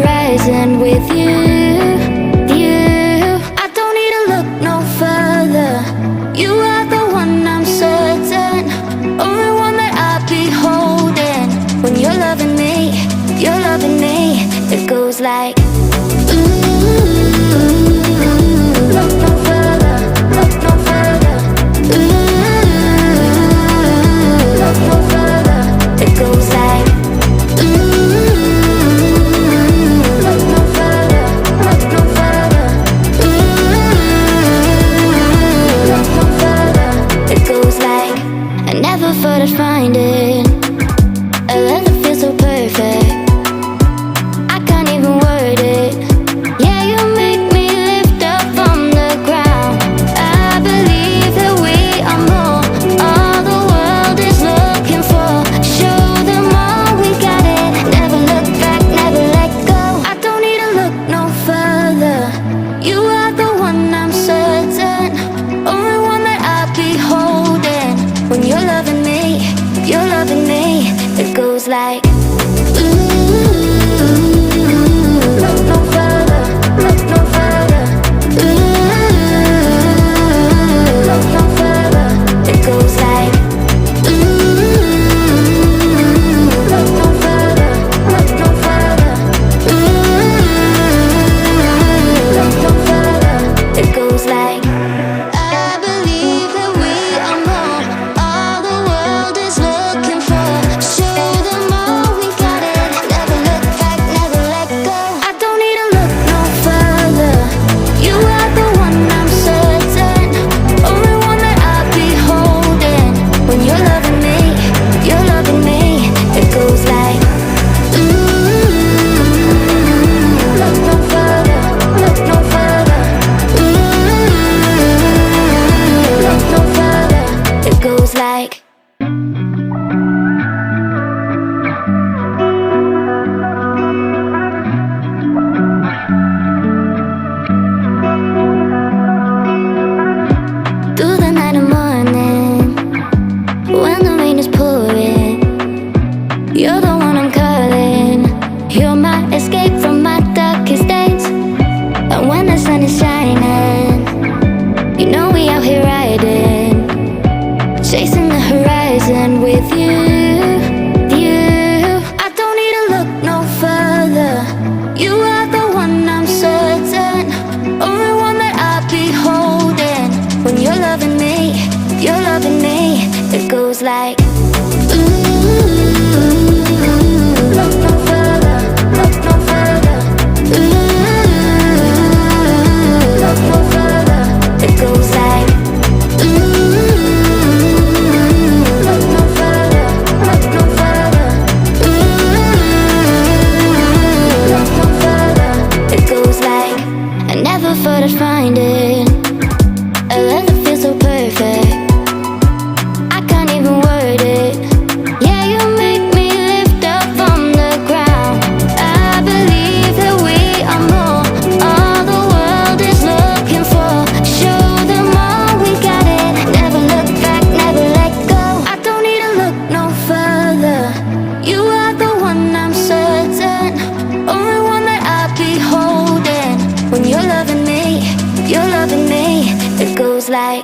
horizon with you. I don't need to look no further. You are the one, I'm certain. Only one that I'll be holding. When you're loving me, it goes like look no further, look no further. Look no further. It goes like look no further, look no further. Look no further. It goes like I never thought I'd find it. A love that feels so perfect. I can't even word it. Yeah, you make me lift up from the ground. I believe that we are more. All the world is looking for. Show them all we got it. Never look back, never let go. I don't need to look no further. You are the one, I'm certain. Only one that I'll be holding. When you're loving me, it goes like look no further, look no further. Look no further. It goes like look no further, look no further. Look no further. It goes like I believe that we are more. All the world is looking for. Show them all we got it. Never look back, never let go. I don't need to look no further. You are the one, I'm certain. Only one that I'll be holding. When you're loving me, it goes like look no further, look no further. Look no further. It goes like through the night and morning, when the rain is pouring, you're the one I'm calling. You're my escape from my darkest days. And when the sun is shining, you know we out here riding, chasing the horizon with you. I don't need to look no further. You are the one, I'm certain. Only one that I'll be holding. When you're loving me, it goes like look no further, look no further. Look no further. It goes like look no further, look no further. Look no further. It goes like I never thought I'd find it. A love that feels so perfect. I can't even word it. Yeah, you make me lift up from the ground. I believe that we are more. All the world is looking for. Show them all we got it. Never look back, never let go. I don't need to look no further. You are the one, I'm certain. Only one that I'll be holding. When you're loving me, it goes like